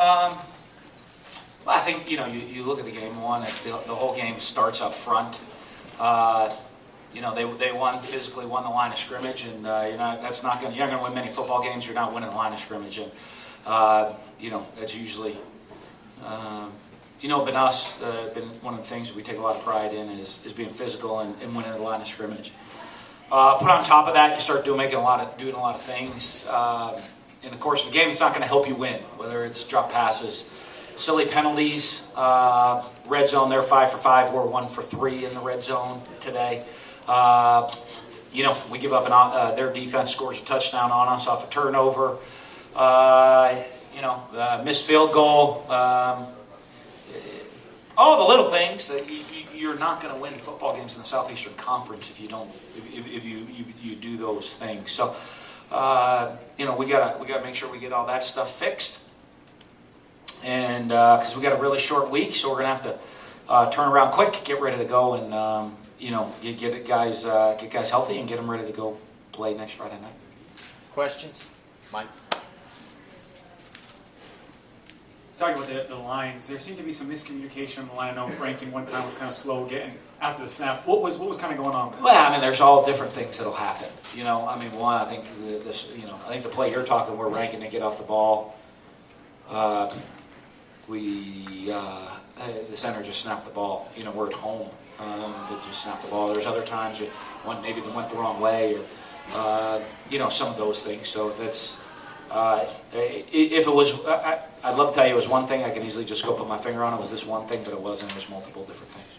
Well, I think, you look at the game one, the whole game starts up front. They physically won the line of scrimmage, and you're not going to win many football games. You're not winning the line of scrimmage, and that's usually been us. Been one of the things that we take a lot of pride in is being physical and winning the line of scrimmage. Put on top of that, you start doing a lot of things in the course of the game. It's not going to help you win, whether it's drop passes, silly penalties, red zone. They're 5 for 5. We're 1 for 3 in the red zone today. We give up their defense scores a touchdown on us off a turnover. Missed field goal. All the little things that you're not going to win football games in the Southeastern Conference if you don't, if you do those things. So, we gotta make sure we get all that stuff fixed, and because we got a really short week, so we're gonna have to turn around quick, get ready to go, and get guys healthy and get them ready to go play next Friday night. Questions, Mike? Talking about the lines, there seemed to be some miscommunication on the line. I know ranking one time was kind of slow getting after the snap. What was kind of going on there? Well, there's all different things that'll happen. One, I think I think the play you're talking, we're ranking to get off the ball. The center just snapped the ball. We're at home. They just snapped the ball. There's other times maybe they went the wrong way, or some of those things. So that's. If it was, I'd love to tell you it was one thing. I could easily just go put my finger on it. It was this one thing, but it wasn't. It was multiple different things.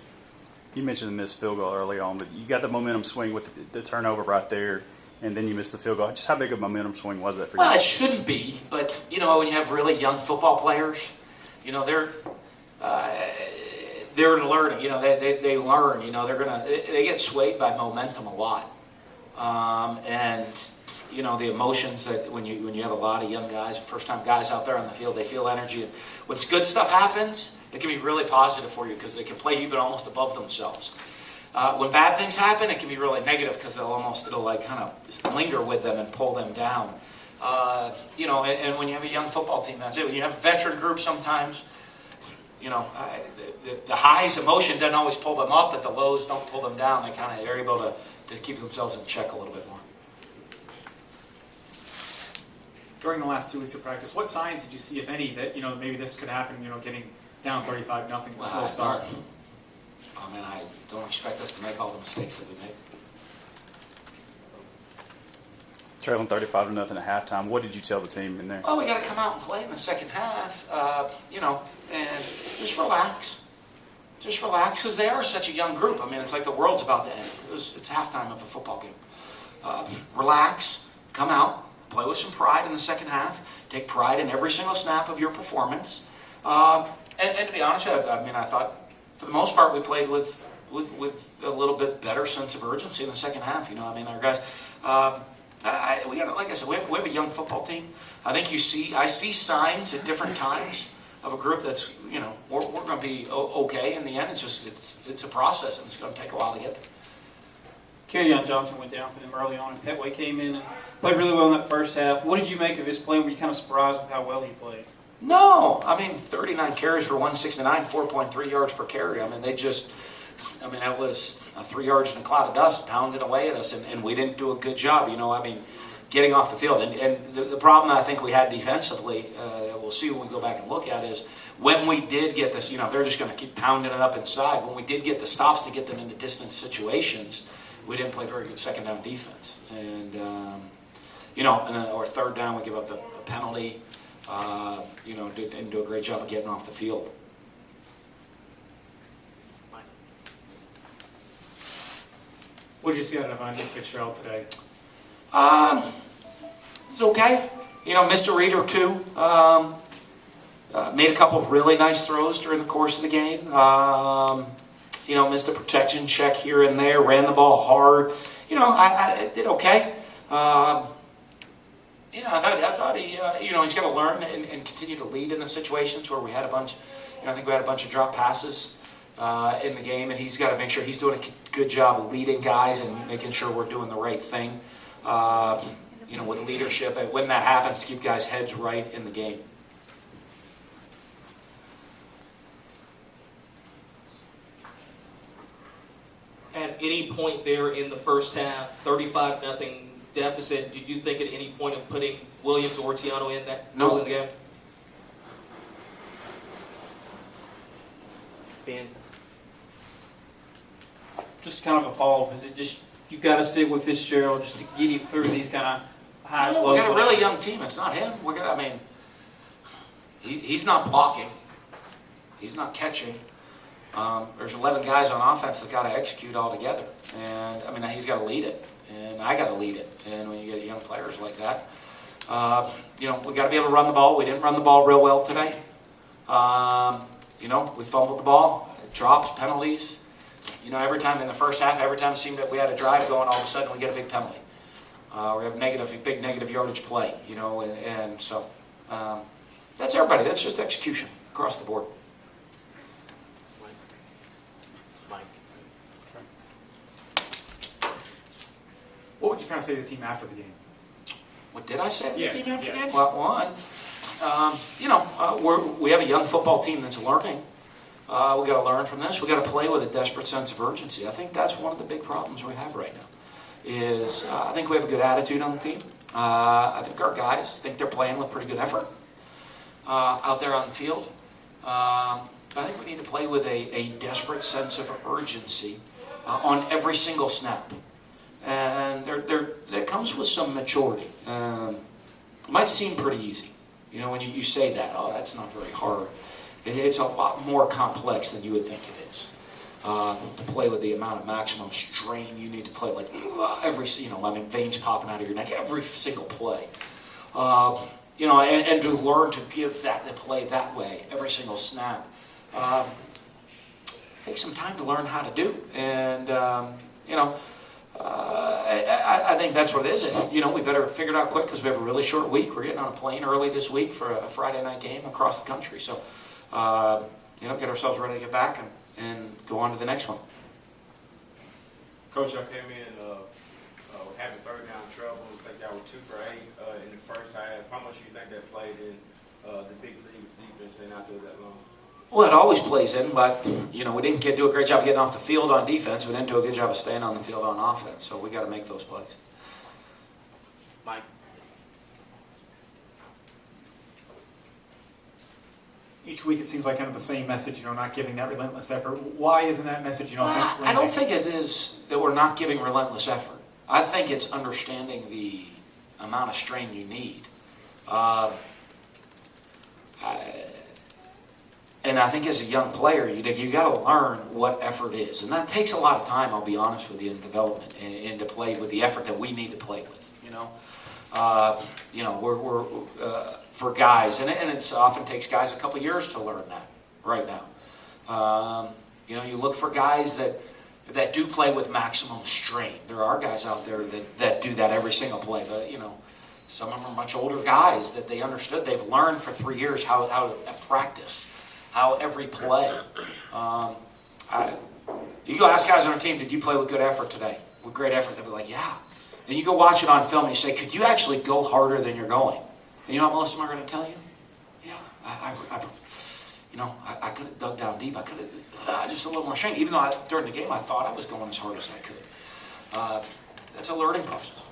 You mentioned the missed field goal early on, but you got the momentum swing with the turnover right there, and then you missed the field goal. Just how big of a momentum swing was that for you? Well, it shouldn't be, but when you have really young football players, they're learning. They learn. They get swayed by momentum a lot, and. The emotions that when you have a lot of young guys, first-time guys out there on the field, they feel energy. And when good stuff happens, it can be really positive for you because they can play even almost above themselves. When bad things happen, it can be really negative because it'll like kind of linger with them and pull them down. And when you have a young football team, that's it. When you have a veteran group, sometimes, the highs emotion doesn't always pull them up, but the lows don't pull them down. They kind of are able to keep themselves in check a little bit more. During the last 2 weeks of practice, what signs did you see, if any, that maybe this could happen? Getting down 35-0, a slow start. I don't expect us to make all the mistakes that we made. Trailing 35-0 at halftime. What did you tell the team in there? Well, we got to come out and play in the second half, and just relax. Just relax, because they are such a young group. It's like the world's about to end. It's halftime of a football game. Relax, come out. Play with some pride in the second half. Take pride in every single snap of your performance. And to be honest with you, I thought for the most part we played with a little bit better sense of urgency in the second half. Our guys. We got, like I said, we have a young football team. I think I see signs at different times of a group that's we're going to be okay in the end. It's a process, and it's going to take a while to get there. Kerryon Johnson went down for them early on, and Petway came in and played really well in that first half. What did you make of his play? Were you kind of surprised with how well he played? No. 39 carries for 169, 4.3 yards per carry. That was 3 yards in a cloud of dust pounding away at us, and we didn't do a good job, getting off the field. And the problem I think we had defensively, we'll see when we go back and look at, is when we did get this, they're just going to keep pounding it up inside. When we did get the stops to get them into distance situations, we didn't play very good second down defense, and or third down we give up the penalty. Didn't do a great job of getting off the field. What did you see out of Andy Fitzgerald today? It's okay. Missed a read or two. Made a couple of really nice throws during the course of the game. Missed a protection check here and there, ran the ball hard. I did okay. I thought he, he's got to learn and continue to lead in the situations where we had a bunch. I think we had a bunch of drop passes in the game, and he's got to make sure he's doing a good job of leading guys and making sure we're doing the right thing. With leadership, and when that happens, keep guys' heads right in the game. any point there in the first half, 35-0 deficit, did you think at any point of putting Williams or Tiano in that role in the game? Ben? Just kind of a follow-up. Is it just you got to stick with Fitzgerald just to get him through these kind of highs, No, lows? we got a really young team. It's not him. He's not blocking. He's not catching. There's 11 guys on offense that got to execute all together. And, he's got to lead it. And I got to lead it. And when you get young players like that, we got to be able to run the ball. We didn't run the ball real well today. We fumbled the ball, drops, penalties. Every time in the first half, every time it seemed that we had a drive going, all of a sudden we get a big penalty. We have big negative yardage play, and so that's everybody. That's just execution across the board. Mike? What would you kind of say to the team after the game? What did I say to the team after yeah. the game? Well, one, we have a young football team that's learning. We got to learn from this. We got to play with a desperate sense of urgency. I think that's one of the big problems we have right now. I think we have a good attitude on the team. I think our guys think they're playing with pretty good effort out there on the field. But I think we need to play with a desperate sense of urgency on every single snap. And that comes with some maturity. It might seem pretty easy. When you say that, oh, that's not very hard. It's a lot more complex than you would think it is. To play with the amount of maximum strain you need to play, like veins popping out of your neck every single play. And to learn to give the play that way every single snap. Takes some time to learn how to do. And, I think that's what it is. We better figure it out quick because we have a really short week. We're getting on a plane early this week for a Friday night game across the country. So, get ourselves ready to get back and go on to the next one. Coach, y'all came in having third down trouble. I think y'all were 2 for 8 in the first half. How much do you think that played in the big league defense staying out there that long? Well, it always plays in, but, we didn't do a great job of getting off the field on defense. We didn't do a good job of staying on the field on offense. So we got to make those plays. Mike? Each week it seems like kind of the same message, not giving that relentless effort. Why isn't that message, I don't think it is that we're not giving relentless effort. I think it's understanding the amount of strain you need. And I think as a young player, you got to learn what effort is. And that takes a lot of time, I'll be honest with you, in development and to play with the effort that we need to play with, we're for guys, and it often takes guys a couple years to learn that right now. You look for guys that do play with maximum strain. There are guys out there that do that every single play, but, some of them are much older guys that they understood. They've learned for 3 years how to practice. How every play. You go ask guys on our team, did you play with good effort today? With great effort? They'll be like, yeah. And you go watch it on film and you say, could you actually go harder than you're going? And you know what most of them are going to tell you? Yeah, I could have dug down deep. I could have just a little more strain. Even though during the game I thought I was going as hard as I could. That's a learning process.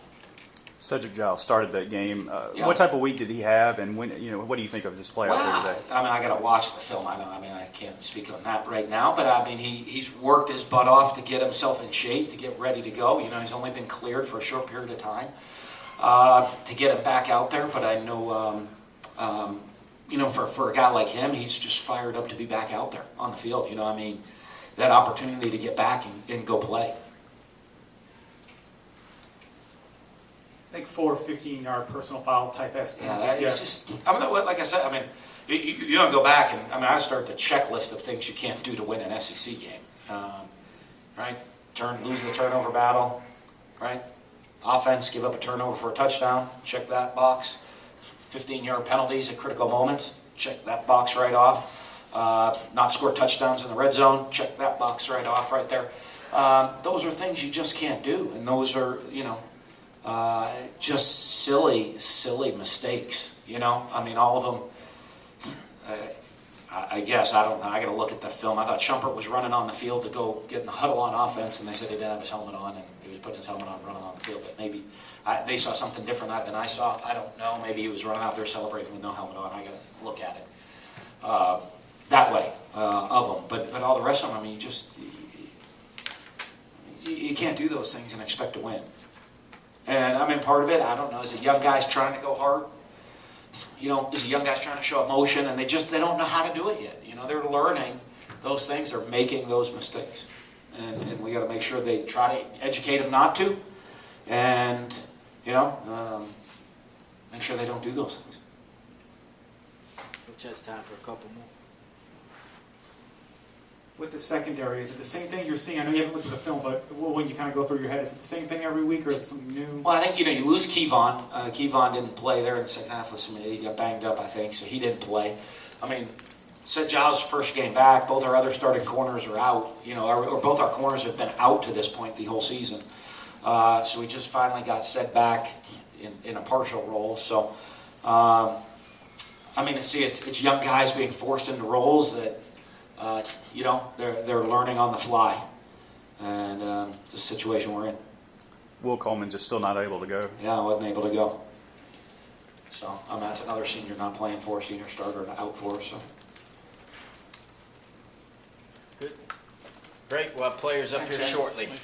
Cedric Giles started that game. Yeah. What type of week did he have, and when? What do you think of his play out there today? I got to watch the film. I can't speak on that right now. But he's worked his butt off to get himself in shape, to get ready to go. He's only been cleared for a short period of time to get him back out there. But I know, for a guy like him, he's just fired up to be back out there on the field. That opportunity to get back and go play. I think 4 15-yard personal foul type esque. It's just. Like I said, you don't go back and I start the checklist of things you can't do to win an SEC game. Right? Lose the turnover battle. Right? Offense, give up a turnover for a touchdown. Check that box. 15-yard penalties at critical moments. Check that box right off. Not score touchdowns in the red zone. Check that box right off right there. Those are things you just can't do, and those are just silly mistakes. All of them. I guess, I don't know, I gotta look at the film. I thought Shumpert was running on the field to go get in the huddle on offense, and they said he didn't have his helmet on, and he was putting his helmet on, running on the field, but maybe they saw something different than I saw. I don't know, maybe he was running out there celebrating with no helmet on. I gotta look at it that way of them. But all the rest of them, I mean, you can't do those things and expect to win. And I mean, part of it, I don't know, is it young guys trying to go hard? You know, is it young guys trying to show emotion and they don't know how to do it yet? You know, they're learning those things, they're making those mistakes. And we got to make sure they try to educate them not to, and, you know, make sure they don't do those things. Just time for a couple more. With the secondary, is it the same thing you're seeing? I know you haven't looked at the film, but when you kind of go through your head, is it the same thing every week, or is it something new? Well, I think, you know, you lose Kevon. Kevon didn't play there in the second half. He got banged up, I think, so he didn't play. I mean, Seth Giles' first game back. Both our other starting corners are out. You know, or both our corners have been out to this point the whole season. So we just finally got Seth back in a partial role. So, I mean, it's young guys being forced into roles that, you know, they're learning on the fly, and it's the situation we're in. Will Coleman's just still not able to go. Yeah, I wasn't able to go. So, that's another senior not playing for us, senior starter out for us. So. Good. Great. We'll have players up Thanks, here Ed. shortly.